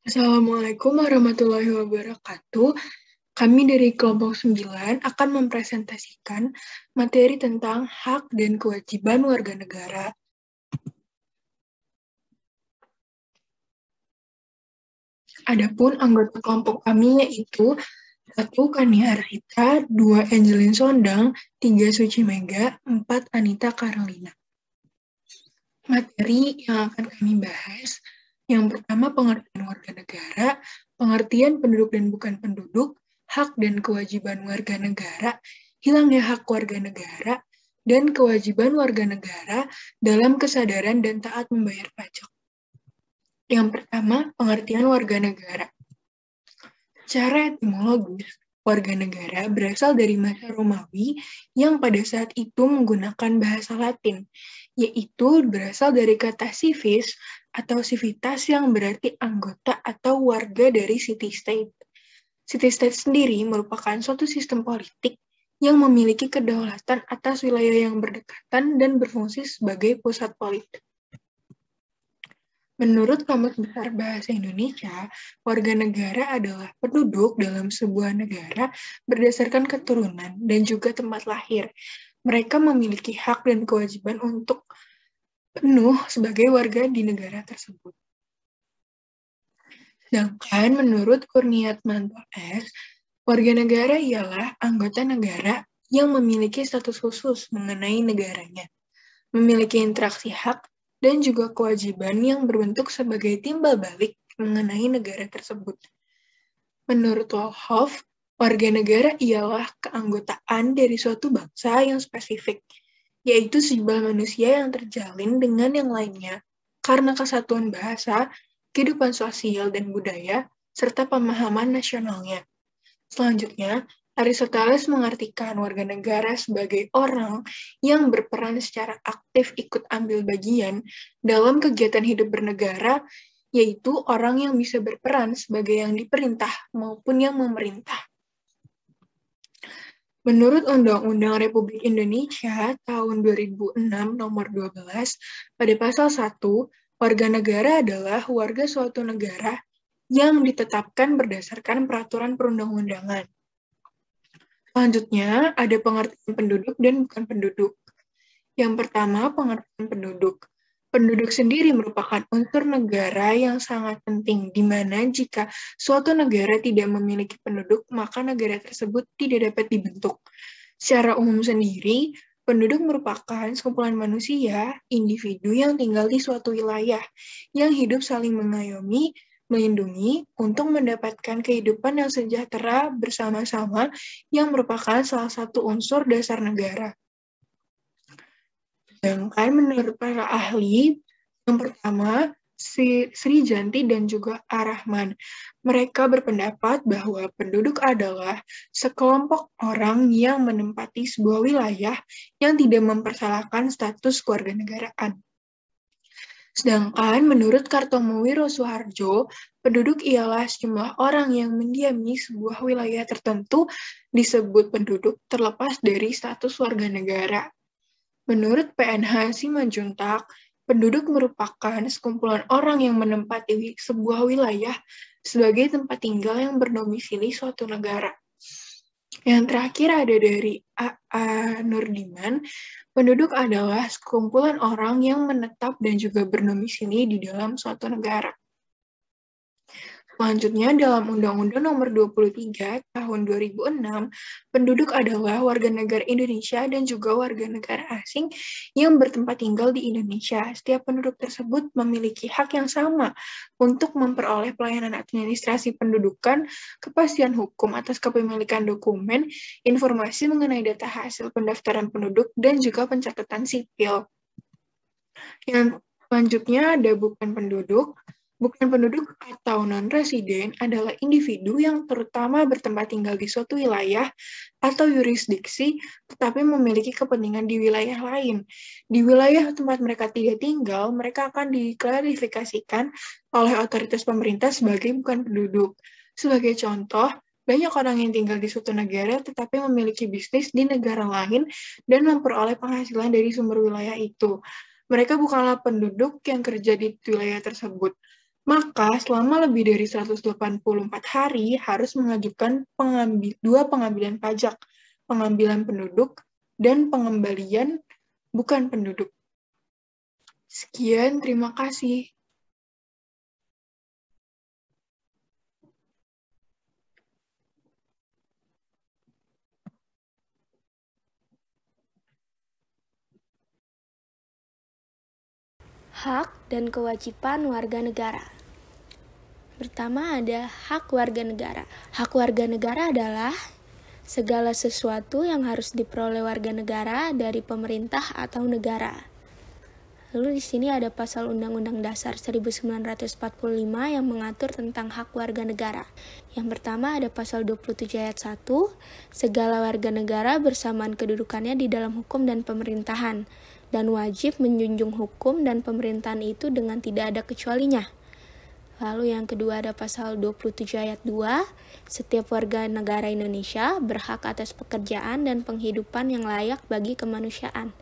Assalamualaikum warahmatullahi wabarakatuh. Kami dari kelompok 9 akan mempresentasikan materi tentang hak dan kewajiban warga negara. Adapun anggota kelompok kami yaitu 1. Kania Rita, 2. Angelin Sondang, 3. Suci Mega, 4. Anita Karolina. Materi yang akan kami bahas, yang pertama pengertian warga negara, pengertian penduduk dan bukan penduduk, hak dan kewajiban warga negara, hilangnya hak warga negara, dan kewajiban warga negara dalam kesadaran dan taat membayar pajak. Yang pertama, pengertian warga negara. Secara etimologis, warga negara berasal dari masa Romawi yang pada saat itu menggunakan bahasa Latin, yaitu berasal dari kata civis atau civitas yang berarti anggota atau warga dari city-state. City-state sendiri merupakan suatu sistem politik yang memiliki kedaulatan atas wilayah yang berdekatan dan berfungsi sebagai pusat politik. Menurut Kamus Besar Bahasa Indonesia, warga negara adalah penduduk dalam sebuah negara berdasarkan keturunan dan juga tempat lahir. Mereka memiliki hak dan kewajiban untuk penuh sebagai warga di negara tersebut. Sedangkan menurut Kurniatmanto S., warga negara ialah anggota negara yang memiliki status khusus mengenai negaranya, memiliki interaksi hak dan juga kewajiban yang berbentuk sebagai timbal balik mengenai negara tersebut. Menurut Wolhoff, warga negara ialah keanggotaan dari suatu bangsa yang spesifik, yaitu sejumlah manusia yang terjalin dengan yang lainnya karena kesatuan bahasa, kehidupan sosial dan budaya, serta pemahaman nasionalnya. Selanjutnya, Aristoteles mengartikan warga negara sebagai orang yang berperan secara aktif ikut ambil bagian dalam kegiatan hidup bernegara, yaitu orang yang bisa berperan sebagai yang diperintah maupun yang memerintah. Menurut Undang-Undang Republik Indonesia tahun 2006 nomor 12, pada pasal 1, warga negara adalah warga suatu negara yang ditetapkan berdasarkan peraturan perundang-undangan. Selanjutnya, ada pengertian penduduk dan bukan penduduk. Yang pertama, pengertian penduduk. Penduduk sendiri merupakan unsur negara yang sangat penting, di mana jika suatu negara tidak memiliki penduduk, maka negara tersebut tidak dapat dibentuk. Secara umum sendiri, penduduk merupakan sekumpulan manusia, individu yang tinggal di suatu wilayah, yang hidup saling mengayomi, melindungi untuk mendapatkan kehidupan yang sejahtera bersama-sama yang merupakan salah satu unsur dasar negara. Sedangkan menurut para ahli, yang pertama, Sri Janti dan juga Ar-Rahman. Mereka berpendapat bahwa penduduk adalah sekelompok orang yang menempati sebuah wilayah yang tidak mempersalahkan status kewarganegaraan. Sedangkan menurut Kartomo Suharjo, penduduk ialah sejumlah orang yang mendiami sebuah wilayah tertentu disebut penduduk terlepas dari status warga negara. Menurut PNH Simanjuntak, penduduk merupakan sekumpulan orang yang menempati sebuah wilayah sebagai tempat tinggal yang berdomisili suatu negara. Yang terakhir ada dari A.A. Nurdiman, penduduk adalah sekumpulan orang yang menetap dan juga berdomisili di dalam suatu negara. Selanjutnya, dalam Undang-Undang Nomor 23 Tahun 2006, penduduk adalah warga negara Indonesia dan juga warga negara asing yang bertempat tinggal di Indonesia. Setiap penduduk tersebut memiliki hak yang sama untuk memperoleh pelayanan administrasi pendudukan, kepastian hukum atas kepemilikan dokumen, informasi mengenai data hasil pendaftaran penduduk, dan juga pencatatan sipil. Yang selanjutnya ada bukan penduduk. Bukan penduduk atau non-residen adalah individu yang terutama bertempat tinggal di suatu wilayah atau yurisdiksi, tetapi memiliki kepentingan di wilayah lain. Di wilayah tempat mereka tidak tinggal, mereka akan diklarifikasikan oleh otoritas pemerintah sebagai bukan penduduk. Sebagai contoh, banyak orang yang tinggal di suatu negara tetapi memiliki bisnis di negara lain dan memperoleh penghasilan dari sumber wilayah itu. Mereka bukanlah penduduk yang kerja di wilayah tersebut. Maka selama lebih dari 184 hari harus mengajukan dua pengambilan pajak, pengambilan penduduk dan pengembalian bukan penduduk. Sekian, terima kasih. Hak dan kewajiban warga negara. Pertama ada hak warga negara. Hak warga negara adalah segala sesuatu yang harus diperoleh warga negara dari pemerintah atau negara. Lalu di sini ada pasal Undang-Undang Dasar 1945 yang mengatur tentang hak warga negara. Yang pertama ada pasal 27 ayat 1, segala warga negara bersamaan kedudukannya di dalam hukum dan pemerintahan, dan wajib menjunjung hukum dan pemerintahan itu dengan tidak ada kecualinya. Lalu yang kedua ada pasal 27 ayat 2, setiap warga negara Indonesia berhak atas pekerjaan dan penghidupan yang layak bagi kemanusiaan.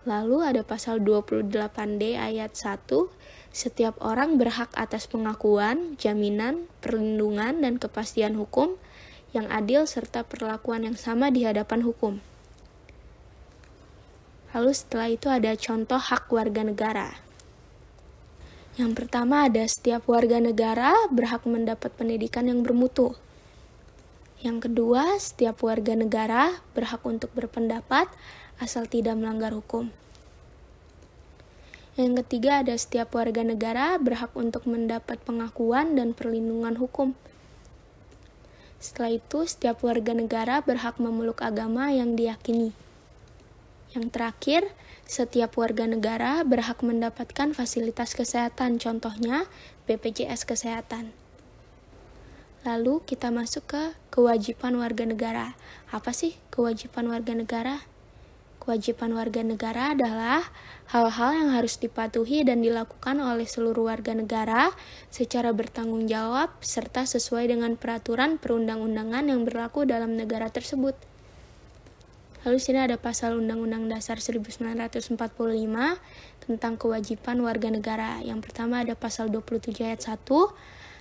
Lalu ada pasal 28D ayat 1, setiap orang berhak atas pengakuan, jaminan, perlindungan, dan kepastian hukum yang adil serta perlakuan yang sama di hadapan hukum. Lalu setelah itu ada contoh hak warga negara. Yang pertama ada setiap warga negara berhak mendapat pendidikan yang bermutu. Yang kedua, setiap warga negara berhak untuk berpendapat asal tidak melanggar hukum. Yang ketiga ada setiap warga negara berhak untuk mendapat pengakuan dan perlindungan hukum. Setelah itu, setiap warga negara berhak memeluk agama yang diyakini. Yang terakhir, setiap warga negara berhak mendapatkan fasilitas kesehatan, contohnya BPJS Kesehatan. Lalu kita masuk ke kewajiban warga negara. Apa sih kewajiban warga negara? Kewajiban warga negara adalah hal-hal yang harus dipatuhi dan dilakukan oleh seluruh warga negara secara bertanggung jawab serta sesuai dengan peraturan perundang-undangan yang berlaku dalam negara tersebut. Lalu sini ada pasal Undang-Undang Dasar 1945 tentang kewajiban warga negara. Yang pertama ada pasal 27 ayat 1,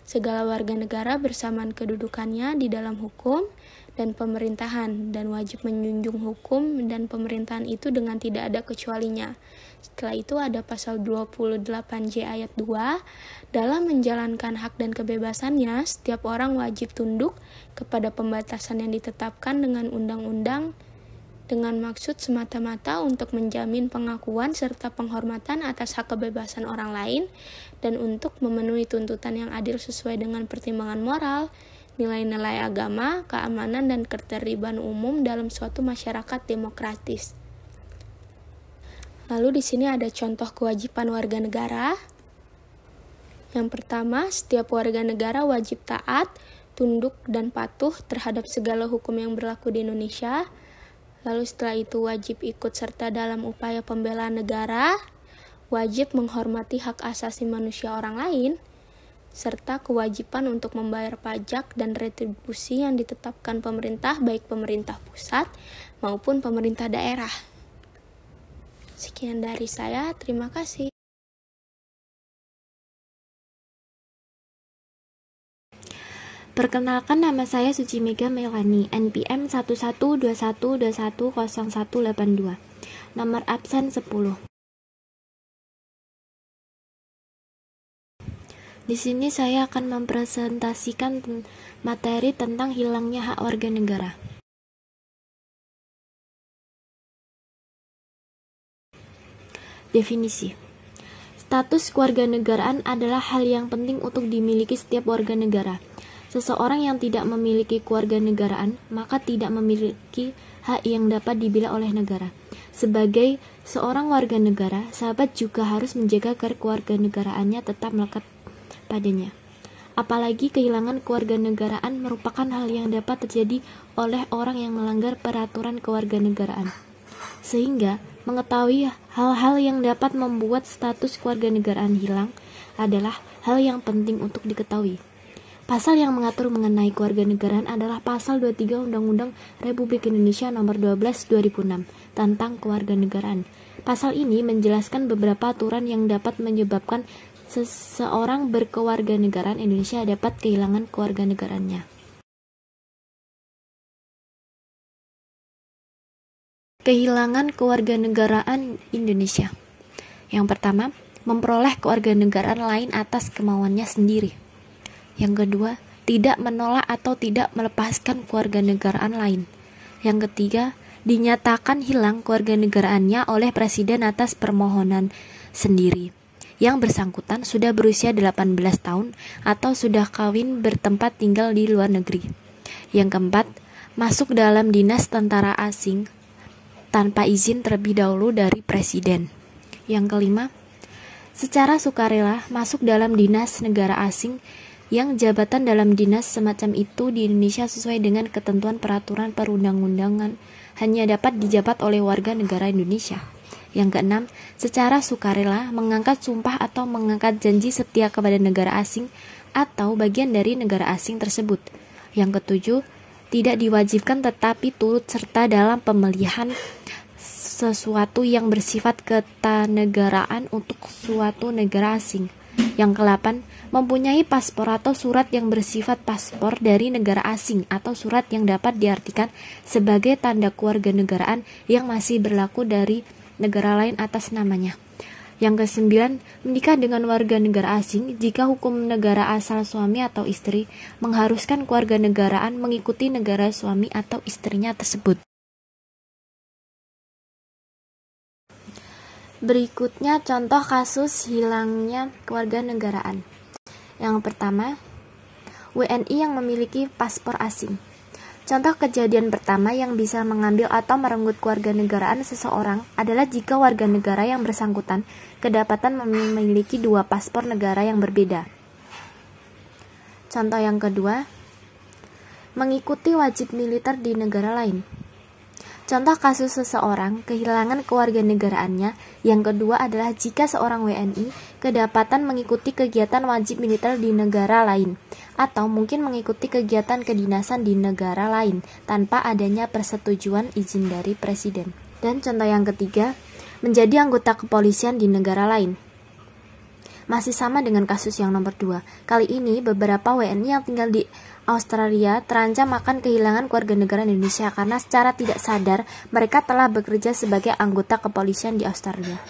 segala warga negara bersamaan kedudukannya di dalam hukum dan pemerintahan dan wajib menjunjung hukum dan pemerintahan itu dengan tidak ada kecualinya. Setelah itu ada pasal 28J ayat 2, dalam menjalankan hak dan kebebasannya, setiap orang wajib tunduk kepada pembatasan yang ditetapkan dengan undang-undang dengan maksud semata-mata untuk menjamin pengakuan serta penghormatan atas hak kebebasan orang lain dan untuk memenuhi tuntutan yang adil sesuai dengan pertimbangan moral, nilai-nilai agama, keamanan, dan ketertiban umum dalam suatu masyarakat demokratis. Lalu di sini ada contoh kewajiban warga negara. Yang pertama, setiap warga negara wajib taat, tunduk, dan patuh terhadap segala hukum yang berlaku di Indonesia. Lalu setelah itu wajib ikut serta dalam upaya pembelaan negara, wajib menghormati hak asasi manusia orang lain, serta kewajiban untuk membayar pajak dan retribusi yang ditetapkan pemerintah, baik pemerintah pusat maupun pemerintah daerah. Sekian dari saya, terima kasih. Perkenalkan, nama saya Suci Mega Melani, NPM 112121210182, nomor absen 10. Di sini saya akan mempresentasikan materi tentang hilangnya hak warga negara. Definisi. Status kewarganegaraan adalah hal yang penting untuk dimiliki setiap warga negara. Seseorang yang tidak memiliki kewarganegaraan, maka tidak memiliki hak yang dapat dibela oleh negara. Sebagai seorang warga negara, sahabat juga harus menjaga agar kewarganegaraannya tetap melekat padanya. Apalagi kehilangan kewarganegaraan merupakan hal yang dapat terjadi oleh orang yang melanggar peraturan kewarganegaraan. Sehingga mengetahui hal-hal yang dapat membuat status kewarganegaraan hilang adalah hal yang penting untuk diketahui. Pasal yang mengatur mengenai kewarganegaraan adalah Pasal 23 Undang-Undang Republik Indonesia Nomor 12 2006 tentang kewarganegaraan. Pasal ini menjelaskan beberapa aturan yang dapat menyebabkan seseorang berkewarganegaraan Indonesia dapat kehilangan kewarganegaraannya. Kehilangan kewarganegaraan Indonesia. Yang pertama, memperoleh kewarganegaraan lain atas kemauannya sendiri. Yang kedua, tidak menolak atau tidak melepaskan kewarganegaraan lain. Yang ketiga, dinyatakan hilang kewarganegaraannya oleh presiden atas permohonan sendiri. Yang bersangkutan sudah berusia 18 tahun atau sudah kawin bertempat tinggal di luar negeri. Yang keempat, masuk dalam dinas tentara asing tanpa izin terlebih dahulu dari presiden. Yang kelima, secara sukarela masuk dalam dinas negara asing yang jabatan dalam dinas semacam itu di Indonesia sesuai dengan ketentuan peraturan perundang-undangan hanya dapat dijabat oleh warga negara Indonesia. Yang keenam, secara sukarela mengangkat sumpah atau mengangkat janji setia kepada negara asing atau bagian dari negara asing tersebut. Yang ketujuh, tidak diwajibkan tetapi turut serta dalam pemilihan sesuatu yang bersifat ketanegaraan untuk suatu negara asing. Yang ke-8, mempunyai paspor atau surat yang bersifat paspor dari negara asing atau surat yang dapat diartikan sebagai tanda kewarganegaraan yang masih berlaku dari negara lain atas namanya. Yang ke-9, menikah dengan warga negara asing jika hukum negara asal suami atau istri mengharuskan kewarganegaraan mengikuti negara suami atau istrinya tersebut. Berikutnya contoh kasus hilangnya kewarganegaraan. Yang pertama, WNI yang memiliki paspor asing. Contoh kejadian pertama yang bisa mengambil atau merenggut kewarganegaraan seseorang adalah jika warga negara yang bersangkutan kedapatan memiliki dua paspor negara yang berbeda. Contoh yang kedua, mengikuti wajib militer di negara lain. Contoh kasus seseorang kehilangan kewarganegaraannya yang kedua adalah jika seorang WNI kedapatan mengikuti kegiatan wajib militer di negara lain atau mungkin mengikuti kegiatan kedinasan di negara lain tanpa adanya persetujuan izin dari presiden. Dan contoh yang ketiga, menjadi anggota kepolisian di negara lain. Masih sama dengan kasus yang nomor 2. Kali ini beberapa WNI yang tinggal di Australia terancam akan kehilangan kewarganegaraan Indonesia karena secara tidak sadar mereka telah bekerja sebagai anggota kepolisian di Australia.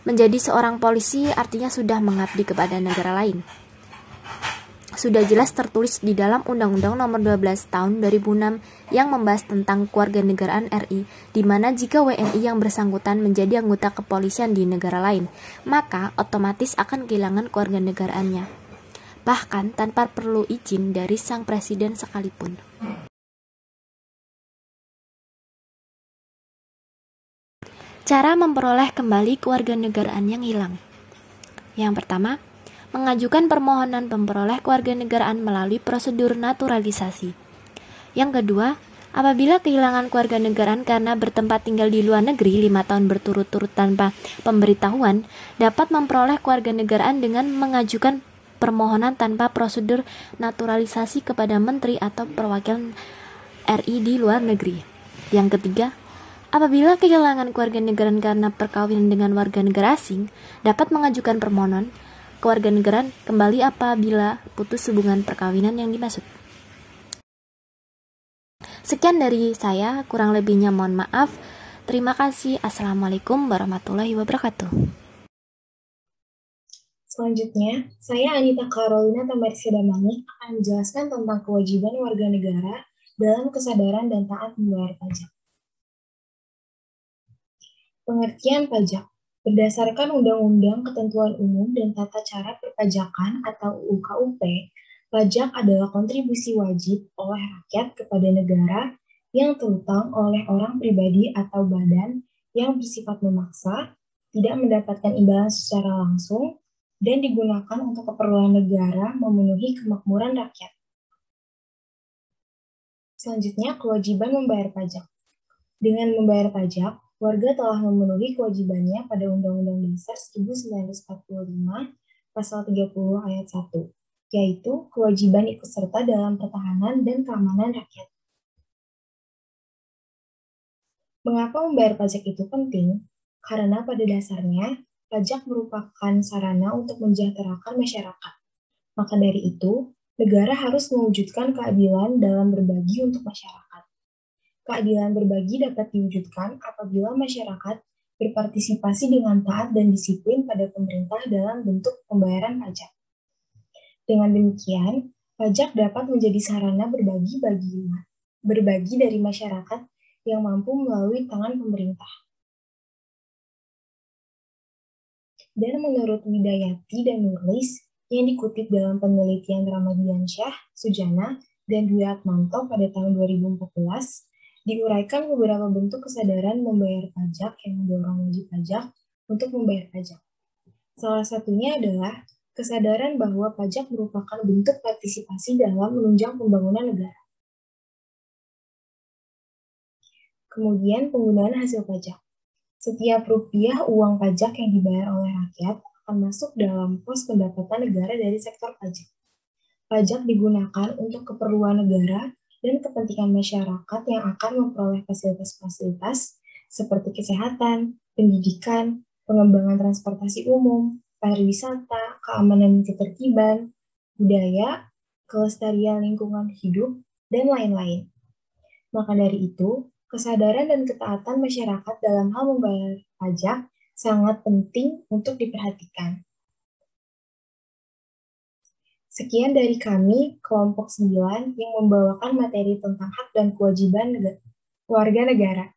Menjadi seorang polisi artinya sudah mengabdi kepada negara lain. Sudah jelas tertulis di dalam Undang-Undang Nomor 12 Tahun 2006 yang membahas tentang kewarganegaraan RI, di mana jika WNI yang bersangkutan menjadi anggota kepolisian di negara lain, maka otomatis akan kehilangan kewarganegaraannya, bahkan tanpa perlu izin dari sang presiden sekalipun. Cara memperoleh kembali kewarganegaraan yang hilang. Yang pertama, mengajukan permohonan memperoleh kewarganegaraan melalui prosedur naturalisasi. Yang kedua, apabila kehilangan kewarganegaraan karena bertempat tinggal di luar negeri 5 tahun berturut-turut tanpa pemberitahuan, dapat memperoleh kewarganegaraan dengan mengajukan permohonan tanpa prosedur naturalisasi kepada menteri atau perwakilan RI di luar negeri. Yang ketiga, apabila kehilangan kewarganegaraan karena perkawinan dengan warga negara asing, dapat mengajukan permohonan kewarganegaraan kembali apabila putus hubungan perkawinan yang dimaksud. Sekian dari saya, kurang lebihnya mohon maaf. Terima kasih. Assalamualaikum warahmatullahi wabarakatuh. Selanjutnya, saya Anita Carolina Tamarisa Damani akan menjelaskan tentang kewajiban warga negara dalam kesadaran dan taat membayar pajak. Pengertian pajak. Berdasarkan Undang-Undang Ketentuan Umum dan Tata Cara Perpajakan atau UKUP, pajak adalah kontribusi wajib oleh rakyat kepada negara yang terutang oleh orang pribadi atau badan yang bersifat memaksa, tidak mendapatkan imbalan secara langsung, dan digunakan untuk keperluan negara memenuhi kemakmuran rakyat. Selanjutnya, kewajiban membayar pajak. Dengan membayar pajak, warga telah memenuhi kewajibannya pada Undang-Undang Dasar 1945 Pasal 30 Ayat 1, yaitu kewajiban ikut serta dalam pertahanan dan keamanan rakyat. Mengapa membayar pajak itu penting? Karena pada dasarnya, pajak merupakan sarana untuk mensejahterakan masyarakat. Maka dari itu, negara harus mewujudkan keadilan dalam berbagi untuk masyarakat. Keadilan berbagi dapat diwujudkan apabila masyarakat berpartisipasi dengan taat dan disiplin pada pemerintah dalam bentuk pembayaran pajak. Dengan demikian, pajak dapat menjadi sarana berbagi dari masyarakat yang mampu melalui tangan pemerintah. Dan menurut Widayati dan Nurlis, yang dikutip dalam penelitian Ramadiansyah, Sujana, dan Dwi Atmanto pada tahun 2014, diuraikan beberapa bentuk kesadaran membayar pajak yang mendorong wajib pajak untuk membayar pajak. Salah satunya adalah kesadaran bahwa pajak merupakan bentuk partisipasi dalam menunjang pembangunan negara. Kemudian penggunaan hasil pajak. Setiap rupiah uang pajak yang dibayar oleh rakyat akan masuk dalam pos pendapatan negara dari sektor pajak. Pajak digunakan untuk keperluan negara dan kepentingan masyarakat yang akan memperoleh fasilitas-fasilitas seperti kesehatan, pendidikan, pengembangan transportasi umum, pariwisata, keamanan dan ketertiban, budaya, kelestarian lingkungan hidup, dan lain-lain. Maka dari itu, kesadaran dan ketaatan masyarakat dalam hal membayar pajak sangat penting untuk diperhatikan. Sekian dari kami, kelompok 9, yang membawakan materi tentang hak dan kewajiban warga negara.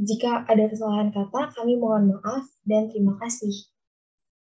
Jika ada kesalahan kata, kami mohon maaf dan terima kasih.